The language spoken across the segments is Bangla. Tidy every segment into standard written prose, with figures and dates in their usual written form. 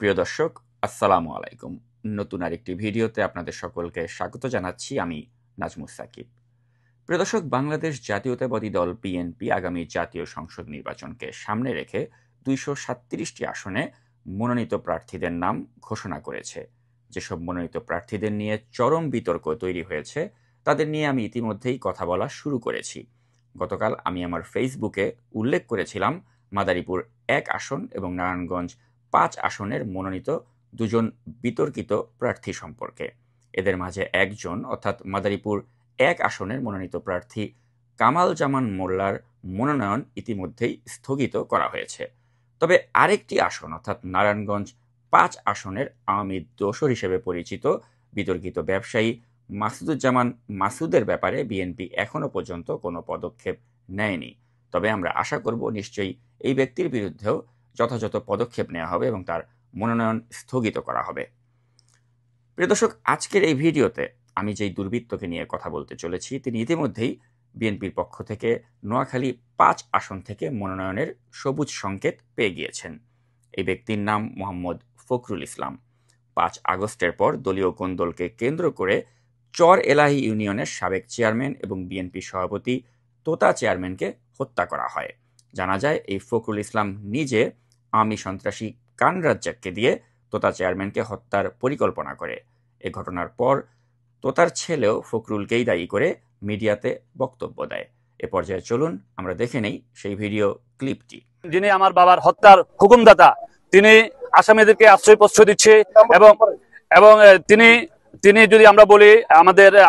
প্রিয় দর্শক, আসসালামু আলাইকুম। নতুন আরেকটি ভিডিওতে আপনাদের সকলকে স্বাগত জানাচ্ছি। আমি নাজমুস সাকিব। প্রিয় দর্শক, বাংলাদেশ জাতীয়তাবাদী দল বিএনপি আগামী জাতীয় সংসদ নির্বাচনকে সামনে রেখে ২৩৭টি আসনে মনোনীত প্রার্থীদের নাম ঘোষণা করেছে। যেসব মনোনীত প্রার্থীদের নিয়ে চরম বিতর্ক তৈরি হয়েছে, তাদের নিয়ে আমি ইতিমধ্যেই কথা বলা শুরু করেছি। গতকাল আমি আমার ফেসবুকে উল্লেখ করেছিলাম মাদারীপুর ১ আসন এবং নারায়ণগঞ্জ ৫ আসনের মনোনীত দুজন বিতর্কিত প্রার্থী সম্পর্কে। এদের মাঝে একজন, অর্থাৎ মাদারীপুর ১ আসনের মনোনীত প্রার্থী কামাল জামান মোল্লার মনোনয়ন ইতিমধ্যেই স্থগিত করা হয়েছে। তবে আরেকটি আসন, অর্থাৎ নারায়ণগঞ্জ ৫ আসনের আওয়ামী দোসর হিসেবে পরিচিত বিতর্কিত ব্যবসায়ী মাসুদুজ্জামান মাসুদের ব্যাপারে বিএনপি এখনো পর্যন্ত কোনো পদক্ষেপ নেয়নি। তবে আমরা আশা করব নিশ্চয়ই এই ব্যক্তির বিরুদ্ধেও যথাযথ পদক্ষেপ নেওয়া হবে এবং তার মনোনয়ন স্থগিত করা হবে। প্রিয় দর্শক, আজকের এই ভিডিওতে আমি যেই দুর্বৃত্তকে নিয়ে কথা বলতে চলেছি, তিনি ইতিমধ্যেই বিএনপির পক্ষ থেকে নোয়াখালী ৫ আসন থেকে মনোনয়নের সবুজ সংকেত পেয়ে গিয়েছেন। এই ব্যক্তির নাম মোহাম্মদ ফখরুল ইসলাম। ৫ আগস্টের পর দলীয় কোন্দলকে কেন্দ্র করে চর এলাহি ইউনিয়নের সাবেক চেয়ারম্যান এবং বিএনপি সভাপতি তোতা চেয়ারম্যানকে হত্যা করা হয়। জানা যায় এই ফখরুল ইসলাম নিজে আওয়ামী সন্ত্রাসী কান রাজ্জাককে দিয়ে তোতা চেয়ারম্যানকে হত্যার পরিকল্পনা করে। এ ঘটনার পর তোতার ছেলেও ফখরুলকেই দায়ী করে মিডিয়াতে বক্তব্য দেয়। এ পর্যায়ে চলুন আমরা দেখে নেই সেই ভিডিও ক্লিপটি। যিনি আমার বাবার হত্যার হুকুমদাতা, তিনি আসামিদেরকে আশ্রয় প্রশ্রয় দিচ্ছে এবং এবং তিনি তিনি যদি আমরা বলি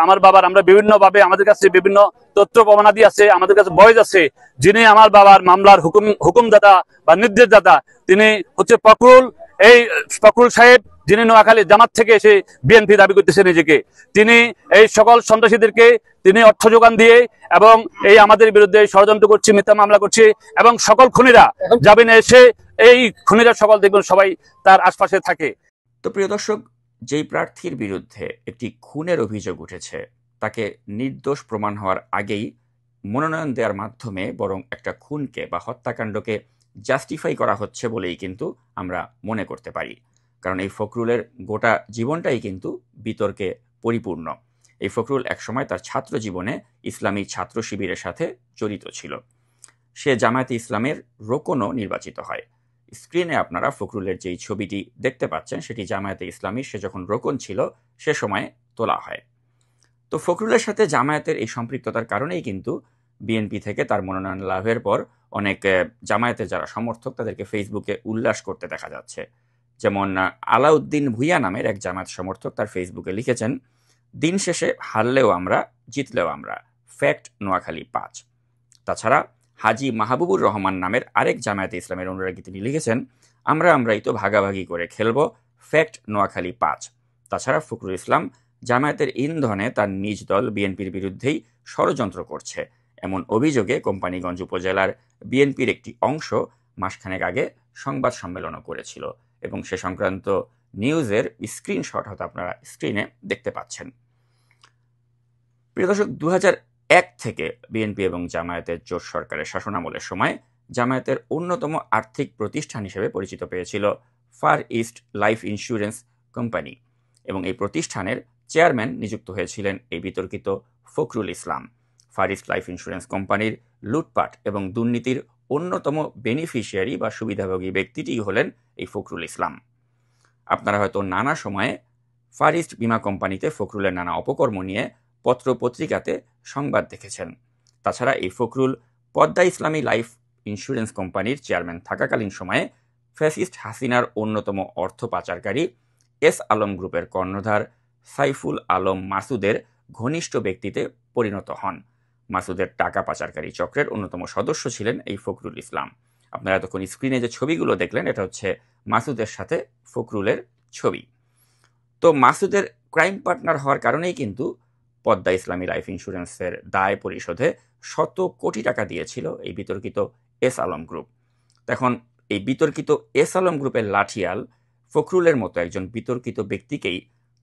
আমার বাবার, আমরা বিভিন্ন ভাবে আমাদের কাছে বিভিন্ন তথ্য প্রমাণাদি আছে, আমাদের কাছে বয়স আছে। যিনি আমার বাবার মামলার হুকুমদাতা বা নির্দেশদাতা, তিনি হচ্ছে ফখরুল সাহেব, যিনি নোয়াখালী জামাত থেকে এসে বিএনপি দাবি করতেছে নিজেকে। তিনি এই সকল সন্ত্রাসীদেরকে তিনি অর্থ যোগান দিয়ে এবং এই আমাদের বিরুদ্ধে ষড়যন্ত্র করছে, মিথ্যা মামলা করছে এবং সকল খুনিরা জামিনে এসে এই খুনিরা সকল দেখবেন সবাই তার আশপাশে থাকে। তো প্রিয় দর্শক, যেই প্রার্থীর বিরুদ্ধে একটি খুনের অভিযোগ উঠেছে, তাকে নির্দোষ প্রমাণ হওয়ার আগেই মনোনয়ন দেওয়ার মাধ্যমে বরং একটা খুনকে বা হত্যাকাণ্ডকে জাস্টিফাই করা হচ্ছে বলেই কিন্তু আমরা মনে করতে পারি। কারণ এই ফখরুলের গোটা জীবনটাই কিন্তু বিতর্কে পরিপূর্ণ। এই ফখরুল একসময় তার ছাত্র জীবনে ইসলামী ছাত্র শিবিরের সাথে জড়িত ছিল। সে জামায়াতে ইসলামের রোকনও নির্বাচিত হয়। স্ক্রিনে আপনারা ফখরুলের যেই ছবিটি দেখতে পাচ্ছেন, সেটি জামায়াতে ইসলামী সে যখন রোকন ছিল সে সময়ে তোলা হয়। তো ফখরুলের সাথে জামায়াতের এই সম্পৃক্ততার কারণেই কিন্তু বিএনপি থেকে তার মনোনয়ন লাভের পর অনেক জামায়াতের যারা সমর্থক তাদেরকে ফেসবুকে উল্লাস করতে দেখা যাচ্ছে। যেমন আলাউদ্দিন ভুইয়া নামের এক জামায়াত সমর্থক তার ফেসবুকে লিখেছেন, দিন শেষে হারলেও আমরা, জিতলেও আমরা, ফ্যাক্ট নোয়াখালী ৫। তাছাড়া হাজি মাহবুবুর রহমান নামের আরেক জামায়াতে ইসলামের অনুরাগী তিনি লিখেছেন, আমরাই তো ভাগাভাগি করে খেলব, ফ্যাক্ট নোয়াখালী ৫। তাছাড়া ফখরুল ইসলাম জামায়াতের ইন্ধনে তার নিজ দল বিএনপির বিরুদ্ধেই ষড়যন্ত্র করছে, এমন অভিযোগে কোম্পানীগঞ্জ উপজেলার বিএনপির একটি অংশ মাসখানেক আগে সংবাদ সম্মেলনও করেছিল এবং সে সংক্রান্ত নিউজের স্ক্রিনশট হয়তো আপনারা স্ক্রিনে দেখতে পাচ্ছেন। প্রিয় দর্শক, ২০০১ থেকে বিএনপি এবং জামায়াতের জোট সরকারের শাসনামলের সময় জামায়াতের অন্যতম আর্থিক প্রতিষ্ঠান হিসেবে পরিচিত পেয়েছিল Far East Life Insurance Company এবং এই প্রতিষ্ঠানের চেয়ারম্যান নিযুক্ত হয়েছিলেন এই বিতর্কিত Fakhrul Islam. Far East Life Insurance কোম্পানির লুটপাট এবং দুর্নীতির অন্যতম বেনিফিশিয়ারি বা সুবিধাভোগী ব্যক্তিটি হলেন এই ফখরুল ইসলাম। আপনারা হয়তো নানা সময়ে ফার ইস্ট বিমা কোম্পানিতে ফখরুলের নানা অপকর্ম নিয়ে পত্র পত্রিকাতে সংবাদ দেখেছেন। তাছাড়া এই ফখরুল পদ্মা ইসলামী লাইফ ইন্স্যুরেন্স কোম্পানির চেয়ারম্যান থাকাকালীন সময়ে ফ্যাসিস্ট হাসিনার অন্যতম অর্থ পাচারকারী এস আলম গ্রুপের কর্ণধার সাইফুল আলম মাসুদের ঘনিষ্ঠ ব্যক্তিতে পরিণত হন। মাসুদের টাকা পাচারকারী চক্রের অন্যতম সদস্য ছিলেন এই ফখরুল ইসলাম। আপনারা এতক্ষণ স্ক্রিনে যে ছবিগুলো দেখলেন, এটা হচ্ছে মাসুদের সাথে ফখরুলের ছবি। তো মাসুদের ক্রাইম পার্টনার হওয়ার কারণেই কিন্তু পদ্মা ইসলামী লাইফ ইন্স্যুরেন্সের দায় পরিশোধে শত কোটি টাকা দিয়েছিল এই বিতর্কিত এস আলম গ্রুপ। এখন এই বিতর্কিত এস আলম গ্রুপের লাঠিয়াল ফখরুলের মতো একজন বিতর্কিত ব্যক্তিকেই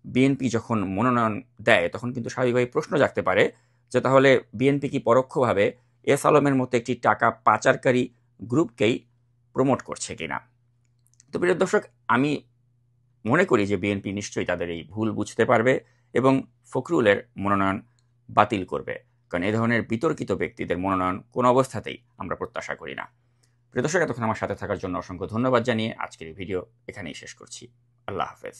বিএনপি যখন মনোনয়ন দেয়, তখন কিন্তু স্বাভাবিকভাবে প্রশ্ন জাগতে পারে যে তাহলে বিএনপি কি পরোক্ষভাবে এস আলমের মতো একটি টাকা পাচারকারী গ্রুপকেই প্রমোট করছে কিনা। তো প্রিয় দর্শক, আমি মনে করি যে বিএনপি নিশ্চয়ই তাদের এই ভুল বুঝতে পারবে এবং ফখরুলের মনোনয়ন বাতিল করবে, কারণ এই ধরনের বিতর্কিত ব্যক্তিদের মনোনয়ন কোনো অবস্থাতেই আমরা প্রত্যাশা করি না। প্রিয় দর্শক, এতক্ষণ আমার সাথে থাকার জন্য অসংখ্য ধন্যবাদ জানিয়ে আজকের এই ভিডিও এখানেই শেষ করছি। আল্লাহ হাফেজ।